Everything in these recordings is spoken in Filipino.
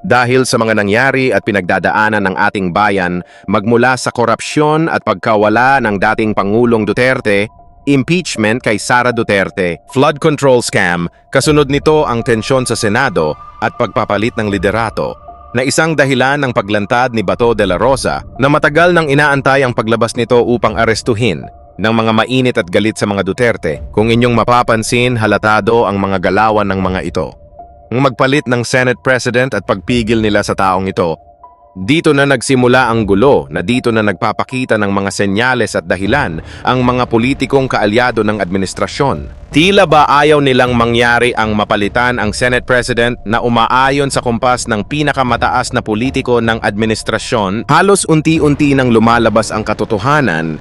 Dahil sa mga nangyari at pinagdadaanan ng ating bayan magmula sa korupsyon at pagkawala ng dating Pangulong Duterte, impeachment kay Sara Duterte, flood control scam, kasunod nito ang tensyon sa Senado at pagpapalit ng liderato, na isang dahilan ng paglantad ni Bato de la Rosa na matagal nang inaantay ang paglabas nito upang arestuhin ng mga mainit at galit sa mga Duterte. Kung inyong mapapansin, halatado ang mga galawan ng mga ito. Ang magpalit ng Senate President at pagpigil nila sa taong ito, dito na nagsimula ang gulo na dito na nagpapakita ng mga senyales at dahilan ang mga politikong kaalyado ng administrasyon. Tila ba ayaw nilang mangyari ang mapalitan ang Senate President na umaayon sa kumpas ng pinakamataas na politiko ng administrasyon? Halos unti-unti nang lumalabas ang katotohanan,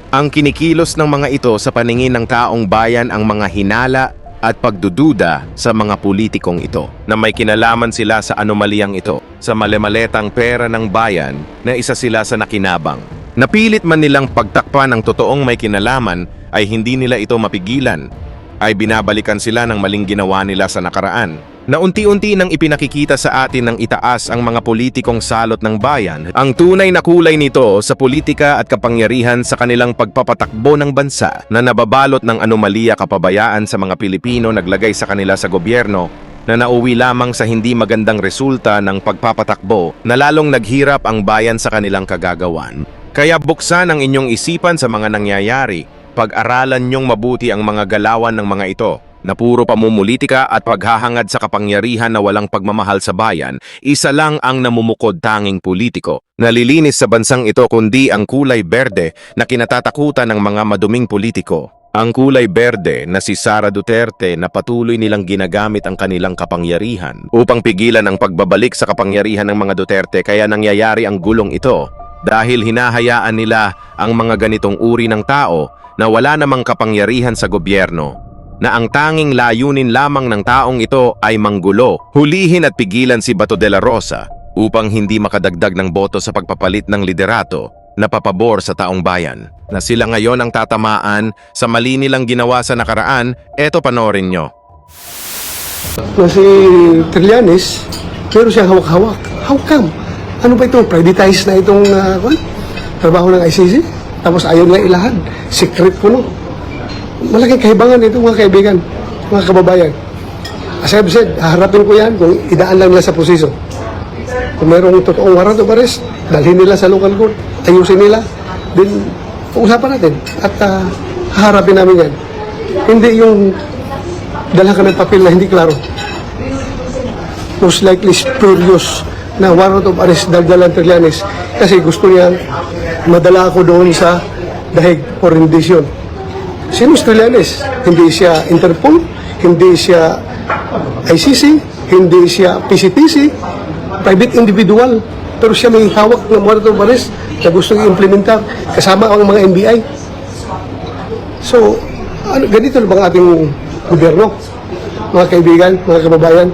ang kinikilos ng mga ito sa paningin ng taong bayan ang mga hinala at pagdududa sa mga politikong ito na may kinalaman sila sa anomalyang ito, sa malimaletang pera ng bayan na isa sila sa nakinabang. Napilit man nilang pagtakpan ng totoong may kinalaman ay hindi nila ito mapigilan, ay binabalikan sila ng maling ginawa nila sa nakaraan, na unti-unti nang ipinakikita sa atin ng itaas ang mga politikong salot ng bayan, ang tunay na kulay nito sa politika at kapangyarihan sa kanilang pagpapatakbo ng bansa na nababalot ng anomalya kapabayaan sa mga Pilipino naglagay sa kanila sa gobyerno na nauwi lamang sa hindi magandang resulta ng pagpapatakbo na lalong naghirap ang bayan sa kanilang kagagawan. Kaya buksan ang inyong isipan sa mga nangyayari, pag-aralan niyong mabuti ang mga galawan ng mga ito, na puro pamumulitika at paghahangad sa kapangyarihan na walang pagmamahal sa bayan. Isa lang ang namumukod tanging politiko. Nalilinis sa bansang ito kundi ang kulay berde na kinatatakutan ng mga maduming politiko. Ang kulay berde na si Sara Duterte na patuloy nilang ginagamit ang kanilang kapangyarihan upang pigilan ang pagbabalik sa kapangyarihan ng mga Duterte, kaya nangyayari ang gulong ito dahil hinahayaan nila ang mga ganitong uri ng tao na wala namang kapangyarihan sa gobyerno, na ang tanging layunin lamang ng taong ito ay manggulo, hulihin at pigilan si Bato de la Rosa upang hindi makadagdag ng boto sa pagpapalit ng liderato na papabor sa taong bayan. Na sila ngayon ang tatamaan sa mali nilang ginawa sa nakaraan, eto panoorin nyo. Si Trillanes, meron siyang hawak-hawak. How come? Ano ba ito? Privatize na itong trabaho ng ICC? Tapos ayaw nila ilahad. Secret ko, no? Malaking kahibangan ito, mga kaibigan, mga kababayan. As I've said, haharapin ko yan kung idaan lang nila sa proseso. Kung mayroong totoong warrant of arrest, dalhin nila sa local court, ayusin nila, then uusapan natin at haharapin namin yan. Hindi yung dala ka ng papel na hindi klaro. Most likely spurious na warrant of arrest daldalan Trillanes kasi gusto niya madala ako doon sa dahig for rendition. Sino si Trillanes? Hindi siya Interpol, hindi siya ICC, hindi siya PCTC, private individual. Pero siya may hawak ng warrant of arrest na gusto i-implementar kasama ang mga NBI. So, ganito na bang ating gobyerno? Mga kaibigan, mga kababayan,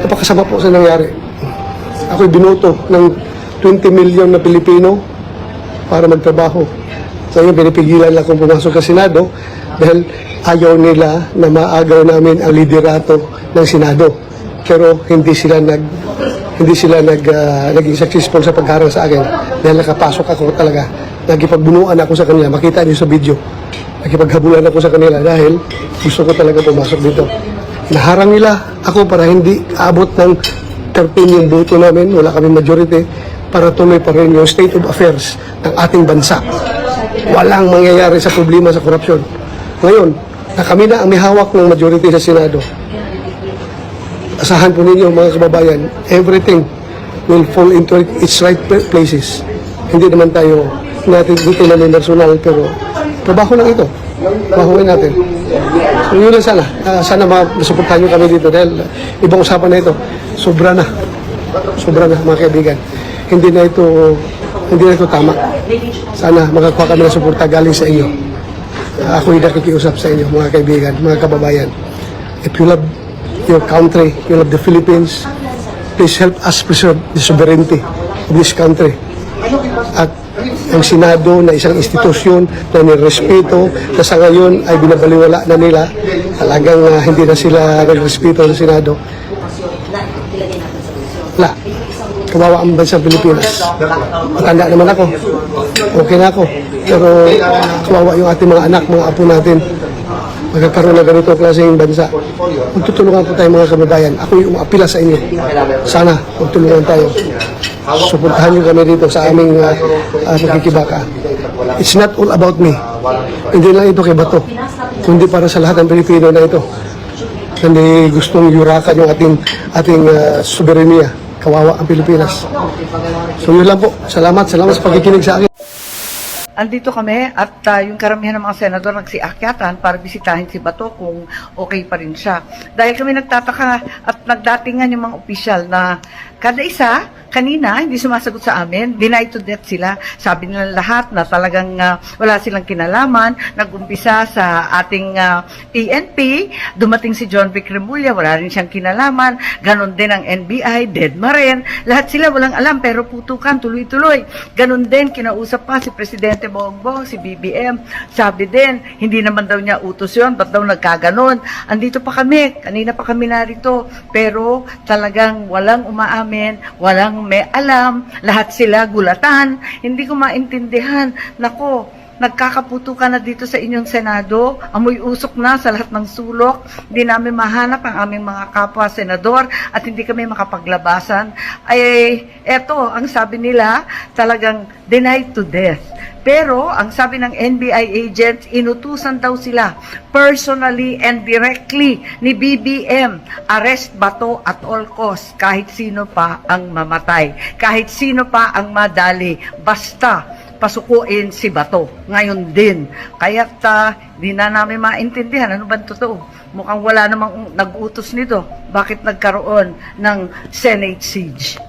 napakasama po sa nangyari. Ako'y binoto ng 20 million na Pilipino para magtrabaho. Ngayon, pinipigilan lang kung pumasok sa Senado dahil ayaw nila na maagaw namin ang liderato ng Senado. Pero hindi sila naging successful sa pagharang sa akin dahil nakapasok ako talaga. Nagipagbunuan ako sa kanila. Makita niyo sa video. Nakipaghabulan ako sa kanila dahil gusto ko talaga pumasok dito. Naharang nila ako para hindi abot ng 13 yung boto namin. Wala kami majority para tuloy pa rin yung state of affairs ng ating bansa. Walang mangyayari sa problema sa korupsyon. Ngayon, na kami na ang may hawak ng majority sa Senado. Asahan po ninyo mga kababayan, everything will fall into its right places. Hindi naman tayo natin dito na personal, pero trabaho lang ito. Trabahoin natin. So yun lang sana. Sana masuportahan nyo kami dito dahil ibang usapan na ito. Sobra na. Sobra na mga kaibigan. Hindi na ito tama. Sana makakuha kami ng suporta galing sa inyo. Ako'y nakikiusap sa inyo, mga kaibigan, mga kababayan. If you love your country, you love the Philippines, please help us preserve the sovereignty of this country. At ang Senado na isang institusyon na nirespeto, na sa ngayon ay binabaliwala na nila, talagang hindi na sila nagrespeto sa Senado. na ilagay natin sa lusyon. Wala. Kawawa ang bansang Pilipinas. Matanda naman ako. Okay na ako. Pero kawawa yung ating mga anak, mga apo natin. Magkakaroon na ganito klaseng bansa. Magtutulungan po tayo mga kababayan. Ako yung umapila sa inyo. Sana magtulungan tayo. Suportahan niyo kami dito sa aming pagkikibaka. It's not all about me. Hindi lang ito kay Bato. Kundi para sa lahat ng Pilipino na ito. Hindi gustong yurakan yung ating soberanya. Kawawa ang Pilipinas. So yun lang po. Salamat sa pagkikinig sa akin. Andito kami at yung karamihan ng mga senador nagsiakyatan para bisitahin si Bato kung okay pa rin siya. Dahil kami nagtataka at nagdatingan yung mga opisyal na kada isa, kanina, hindi sumasagot sa amin, denied to death sila. Sabi nila lahat na talagang wala silang kinalaman. Nag-umpisa sa ating PNP, dumating si John Vic Remulla, wala rin siyang kinalaman. Ganon din ang NBI, Dedma rin. Lahat sila walang alam pero putukan, tuloy-tuloy. Ganon din, kinausap pa si Presidente Bongbong, si BBM. Sabi din, hindi naman daw niya utos yun, ba't daw nagkaganon? Andito pa kami, kanina pa kami narito. Pero talagang walang umaamin, walang may alam, lahat sila gulatan. Hindi ko maintindihan. Nako, nagkakaputukan na dito sa inyong Senado, amoy usok na sa lahat ng sulok, hindi namin mahanap ang aming mga kapwa senador at hindi kami makapaglabasan. Ay, eto, ang sabi nila, talagang denied to death. Pero, ang sabi ng NBI agents, inutusan daw sila personally and directly ni BBM, arrest Bato at all costs, kahit sino pa ang mamatay, kahit sino pa ang madali, basta pasukuin si Bato. Ngayon din. Kaya't di na namin maintindihan ano ba totoo. Mukhang wala namang nag-utos nito. Bakit nagkaroon ng Senate siege?